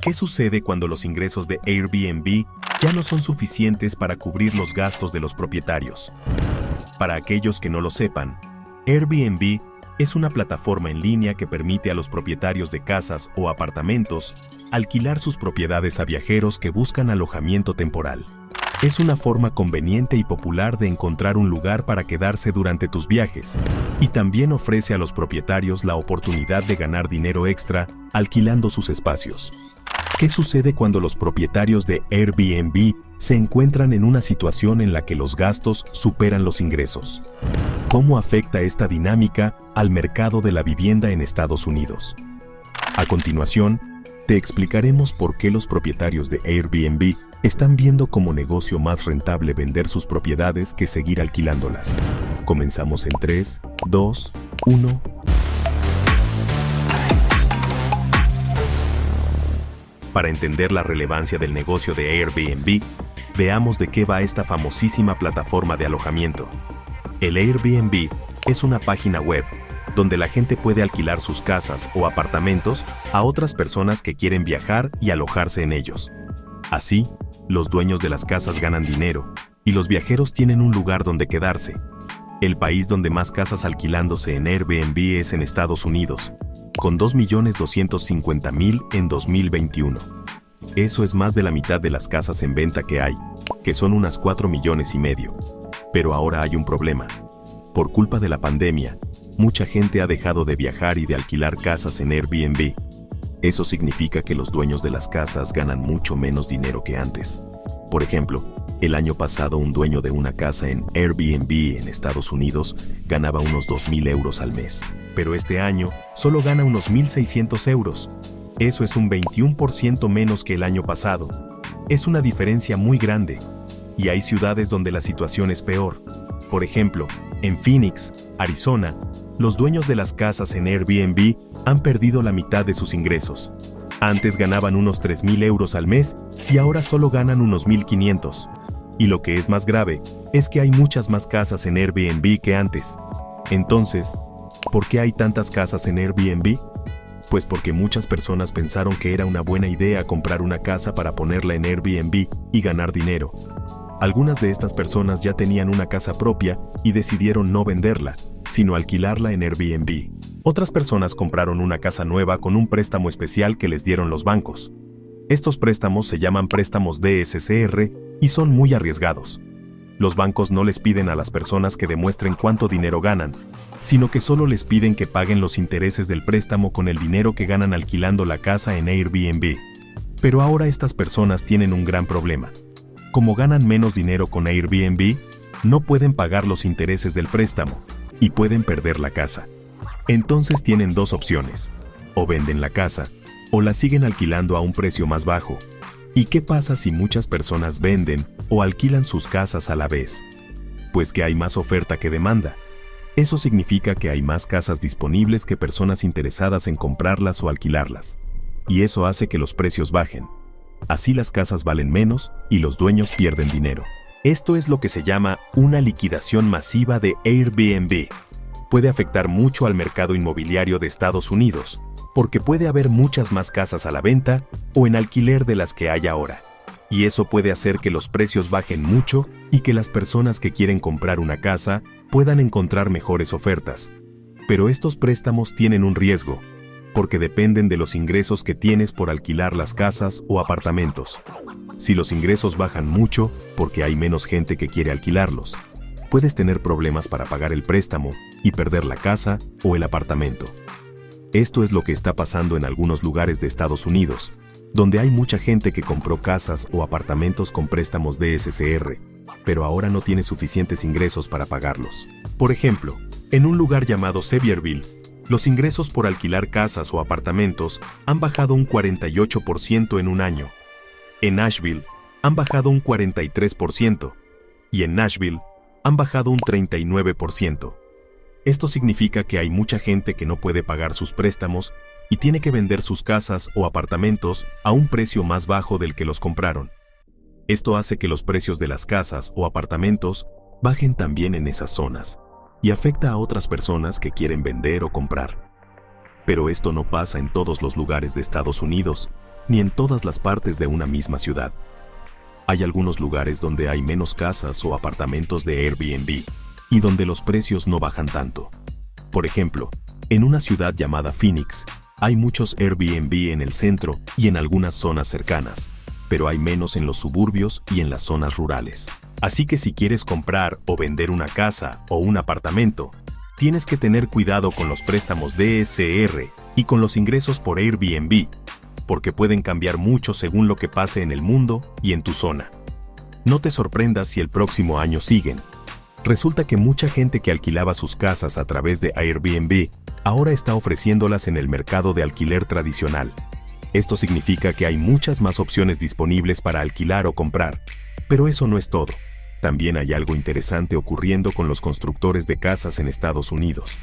¿Qué sucede cuando los ingresos de Airbnb ya no son suficientes para cubrir los gastos de los propietarios? Para aquellos que no lo sepan, Airbnb es una plataforma en línea que permite a los propietarios de casas o apartamentos alquilar sus propiedades a viajeros que buscan alojamiento temporal. Es una forma conveniente y popular de encontrar un lugar para quedarse durante tus viajes, y también ofrece a los propietarios la oportunidad de ganar dinero extra alquilando sus espacios. ¿Qué sucede cuando los propietarios de Airbnb se encuentran en una situación en la que los gastos superan los ingresos? ¿Cómo afecta esta dinámica al mercado de la vivienda en Estados Unidos? A continuación, te explicaremos por qué los propietarios de Airbnb están viendo como negocio más rentable vender sus propiedades que seguir alquilándolas. Comenzamos en 3, 2, 1... Para entender la relevancia del negocio de Airbnb, veamos de qué va esta famosísima plataforma de alojamiento. El Airbnb es una página web donde la gente puede alquilar sus casas o apartamentos a otras personas que quieren viajar y alojarse en ellos. Así, los dueños de las casas ganan dinero y los viajeros tienen un lugar donde quedarse. El país donde más casas alquilándose en Airbnb es en Estados Unidos, con 2.250.000 en 2021. Eso es más de la mitad de las casas en venta que hay, que son unas 4,5 millones. Pero ahora hay un problema. Por culpa de la pandemia, mucha gente ha dejado de viajar y de alquilar casas en Airbnb. Eso significa que los dueños de las casas ganan mucho menos dinero que antes. Por ejemplo, el año pasado un dueño de una casa en Airbnb en Estados Unidos ganaba unos 2,000 euros al mes. Pero este año solo gana unos 1,600 euros. Eso es un 21% menos que el año pasado. Es una diferencia muy grande. Y hay ciudades donde la situación es peor. Por ejemplo, en Phoenix, Arizona, los dueños de las casas en Airbnb han perdido la mitad de sus ingresos. Antes ganaban unos 3,000 euros al mes y ahora solo ganan unos 1,500. Y lo que es más grave es que hay muchas más casas en Airbnb que antes. Entonces, ¿por qué hay tantas casas en Airbnb? Pues porque muchas personas pensaron que era una buena idea comprar una casa para ponerla en Airbnb y ganar dinero. Algunas de estas personas ya tenían una casa propia y decidieron no venderla, sino alquilarla en Airbnb. Otras personas compraron una casa nueva con un préstamo especial que les dieron los bancos. Estos préstamos se llaman préstamos DSCR y son muy arriesgados. Los bancos no les piden a las personas que demuestren cuánto dinero ganan, sino que solo les piden que paguen los intereses del préstamo con el dinero que ganan alquilando la casa en Airbnb. Pero ahora estas personas tienen un gran problema. Como ganan menos dinero con Airbnb, no pueden pagar los intereses del préstamo y pueden perder la casa. Entonces tienen dos opciones: o venden la casa, o la siguen alquilando a un precio más bajo. ¿Y qué pasa si muchas personas venden o alquilan sus casas a la vez? Pues que hay más oferta que demanda. Eso significa que hay más casas disponibles que personas interesadas en comprarlas o alquilarlas. Y eso hace que los precios bajen. Así las casas valen menos y los dueños pierden dinero. Esto es lo que se llama una liquidación masiva de Airbnb. Puede afectar mucho al mercado inmobiliario de Estados Unidos, porque puede haber muchas más casas a la venta o en alquiler de las que hay ahora. Y eso puede hacer que los precios bajen mucho y que las personas que quieren comprar una casa puedan encontrar mejores ofertas. Pero estos préstamos tienen un riesgo, porque dependen de los ingresos que tienes por alquilar las casas o apartamentos. Si los ingresos bajan mucho, porque hay menos gente que quiere alquilarlos, puedes tener problemas para pagar el préstamo y perder la casa o el apartamento. Esto es lo que está pasando en algunos lugares de Estados Unidos, donde hay mucha gente que compró casas o apartamentos con préstamos DSCR, pero ahora no tiene suficientes ingresos para pagarlos. Por ejemplo, en un lugar llamado Sevierville, los ingresos por alquilar casas o apartamentos han bajado un 48% en un año. En Nashville han bajado un 43% y en Nashville han bajado un 39%. Esto significa que hay mucha gente que no puede pagar sus préstamos y tiene que vender sus casas o apartamentos a un precio más bajo del que los compraron. Esto hace que los precios de las casas o apartamentos bajen también en esas zonas y afecta a otras personas que quieren vender o comprar. Pero esto no pasa en todos los lugares de Estados Unidos, ni en todas las partes de una misma ciudad. Hay algunos lugares donde hay menos casas o apartamentos de Airbnb y donde los precios no bajan tanto. Por ejemplo, en una ciudad llamada Phoenix, hay muchos Airbnb en el centro y en algunas zonas cercanas, pero hay menos en los suburbios y en las zonas rurales. Así que si quieres comprar o vender una casa o un apartamento, tienes que tener cuidado con los préstamos DSCR y con los ingresos por Airbnb, porque pueden cambiar mucho según lo que pase en el mundo y en tu zona. No te sorprendas si el próximo año siguen. Resulta que mucha gente que alquilaba sus casas a través de Airbnb ahora está ofreciéndolas en el mercado de alquiler tradicional. Esto significa que hay muchas más opciones disponibles para alquilar o comprar. Pero eso no es todo. También hay algo interesante ocurriendo con los constructores de casas en Estados Unidos.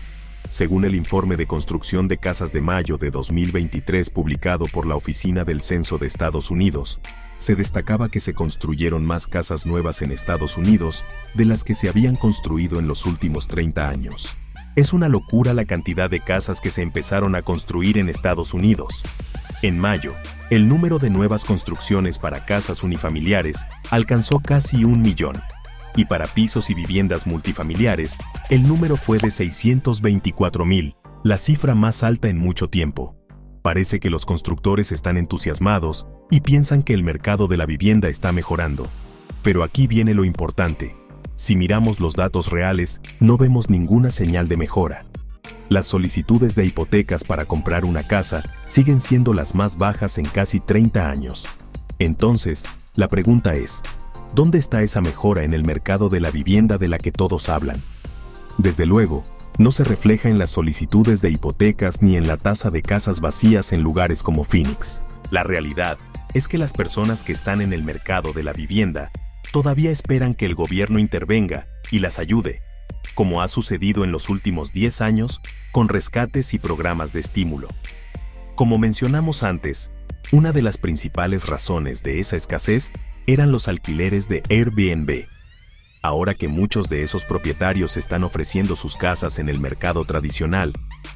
Según el informe de construcción de casas de mayo de 2023 publicado por la Oficina del Censo de Estados Unidos, se destacaba que se construyeron más casas nuevas en Estados Unidos de las que se habían construido en los últimos 30 años. Es una locura la cantidad de casas que se empezaron a construir en Estados Unidos. En mayo, el número de nuevas construcciones para casas unifamiliares alcanzó casi 1 millón. Y para pisos y viviendas multifamiliares, el número fue de 624,000, la cifra más alta en mucho tiempo. Parece que los constructores están entusiasmados y piensan que el mercado de la vivienda está mejorando. Pero aquí viene lo importante. Si miramos los datos reales, no vemos ninguna señal de mejora. Las solicitudes de hipotecas para comprar una casa siguen siendo las más bajas en casi 30 años. Entonces, la pregunta es, ¿dónde está esa mejora en el mercado de la vivienda de la que todos hablan? Desde luego, no se refleja en las solicitudes de hipotecas ni en la tasa de casas vacías en lugares como Phoenix. La realidad es que las personas que están en el mercado de la vivienda todavía esperan que el gobierno intervenga y las ayude, como ha sucedido en los últimos 10 años con rescates y programas de estímulo. Como mencionamos antes, una de las principales razones de esa escasez eran los alquileres de Airbnb. Ahora que muchos de esos propietarios están ofreciendo sus casas en el mercado tradicional,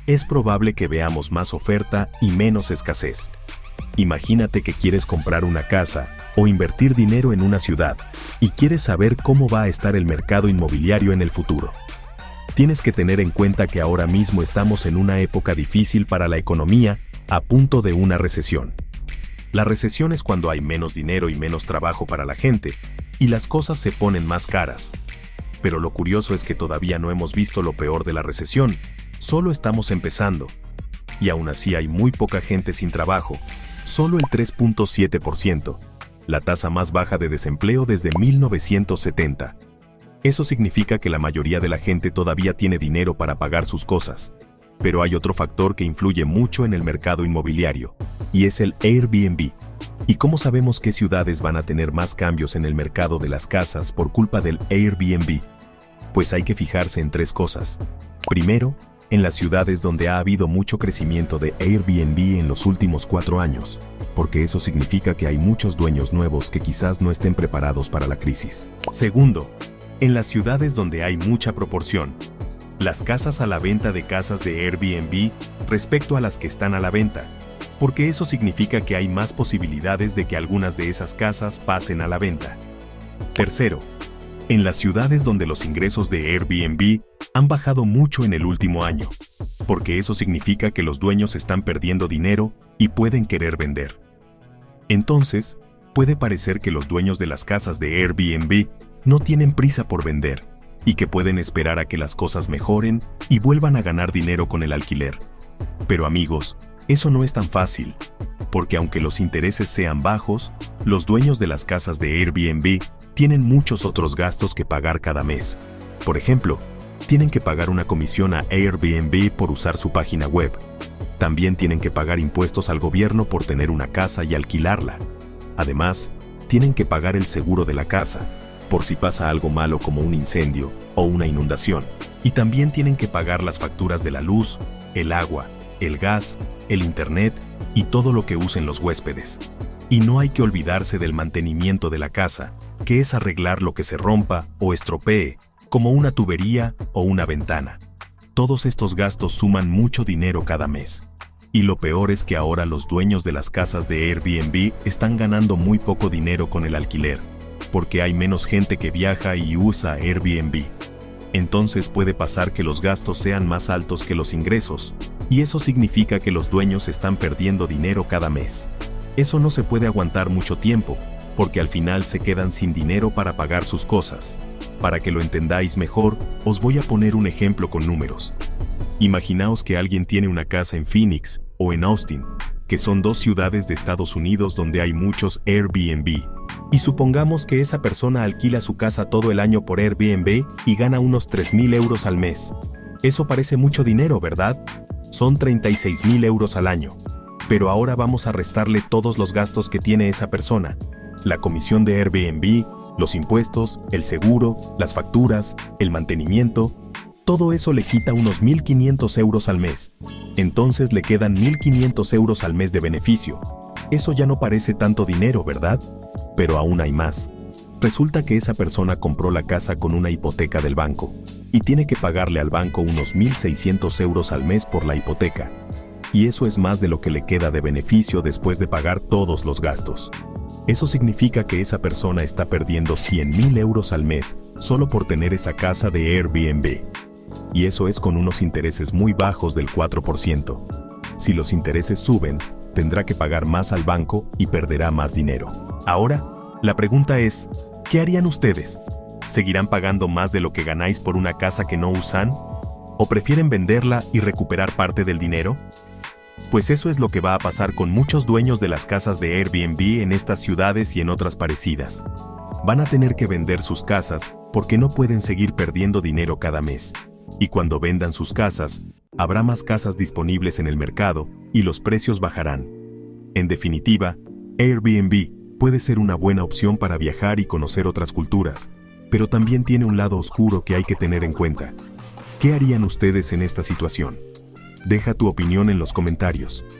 es probable que veamos más oferta y menos escasez. Imagínate que quieres comprar una casa o invertir dinero en una ciudad y quieres saber cómo va a estar el mercado inmobiliario en el futuro. Tienes que tener en cuenta que ahora mismo estamos en una época difícil para la economía, a punto de una recesión. La recesión es cuando hay menos dinero y menos trabajo para la gente, y las cosas se ponen más caras. Pero lo curioso es que todavía no hemos visto lo peor de la recesión, solo estamos empezando. Y aún así hay muy poca gente sin trabajo, solo el 3.7%, la tasa más baja de desempleo desde 1970. Eso significa que la mayoría de la gente todavía tiene dinero para pagar sus cosas. Pero hay otro factor que influye mucho en el mercado inmobiliario, y es el Airbnb. ¿Y cómo sabemos qué ciudades van a tener más cambios en el mercado de las casas por culpa del Airbnb? Pues hay que fijarse en 3 cosas. Primero, en las ciudades donde ha habido mucho crecimiento de Airbnb en los últimos 4 años, porque eso significa que hay muchos dueños nuevos que quizás no estén preparados para la crisis. Segundo, en las ciudades donde hay mucha proporción. Las casas a la venta de casas de Airbnb respecto a las que están a la venta, porque eso significa que hay más posibilidades de que algunas de esas casas pasen a la venta. Tercero, en las ciudades donde los ingresos de Airbnb han bajado mucho en el último año, porque eso significa que los dueños están perdiendo dinero y pueden querer vender. Entonces, puede parecer que los dueños de las casas de Airbnb no tienen prisa por vender, y que pueden esperar a que las cosas mejoren y vuelvan a ganar dinero con el alquiler. Pero amigos, eso no es tan fácil, porque aunque los intereses sean bajos, los dueños de las casas de Airbnb tienen muchos otros gastos que pagar cada mes. Por ejemplo, tienen que pagar una comisión a Airbnb por usar su página web. También tienen que pagar impuestos al gobierno por tener una casa y alquilarla. Además, tienen que pagar el seguro de la casa, por si pasa algo malo como un incendio o una inundación. Y también tienen que pagar las facturas de la luz, el agua, el gas, el internet y todo lo que usen los huéspedes. Y no hay que olvidarse del mantenimiento de la casa, que es arreglar lo que se rompa o estropee, como una tubería o una ventana. Todos estos gastos suman mucho dinero cada mes. Y lo peor es que ahora los dueños de las casas de Airbnb están ganando muy poco dinero con el alquiler, porque hay menos gente que viaja y usa Airbnb. Entonces puede pasar que los gastos sean más altos que los ingresos, y eso significa que los dueños están perdiendo dinero cada mes. Eso no se puede aguantar mucho tiempo, porque al final se quedan sin dinero para pagar sus cosas. Para que lo entendáis mejor, os voy a poner un ejemplo con números. Imaginaos que alguien tiene una casa en Phoenix o en Austin, que son dos ciudades de Estados Unidos donde hay muchos Airbnb. Y supongamos que esa persona alquila su casa todo el año por Airbnb y gana unos 3.000 euros al mes. Eso parece mucho dinero, ¿verdad? Son 36.000 euros al año. Pero ahora vamos a restarle todos los gastos que tiene esa persona. La comisión de Airbnb, los impuestos, el seguro, las facturas, el mantenimiento. Todo eso le quita unos 1.500 euros al mes. Entonces le quedan 1.500 euros al mes de beneficio. Eso ya no parece tanto dinero, ¿verdad? Pero aún hay más. Resulta que esa persona compró la casa con una hipoteca del banco y tiene que pagarle al banco unos 1.600 euros al mes por la hipoteca. Y eso es más de lo que le queda de beneficio después de pagar todos los gastos. Eso significa que esa persona está perdiendo 100.000 euros al mes solo por tener esa casa de Airbnb. Y eso es con unos intereses muy bajos del 4%. Si los intereses suben, tendrá que pagar más al banco y perderá más dinero. Ahora, la pregunta es, ¿qué harían ustedes? ¿Seguirán pagando más de lo que ganáis por una casa que no usan? ¿O prefieren venderla y recuperar parte del dinero? Pues eso es lo que va a pasar con muchos dueños de las casas de Airbnb en estas ciudades y en otras parecidas. Van a tener que vender sus casas porque no pueden seguir perdiendo dinero cada mes. Y cuando vendan sus casas, habrá más casas disponibles en el mercado y los precios bajarán. En definitiva, Airbnb puede ser una buena opción para viajar y conocer otras culturas, pero también tiene un lado oscuro que hay que tener en cuenta. ¿Qué harían ustedes en esta situación? Deja tu opinión en los comentarios.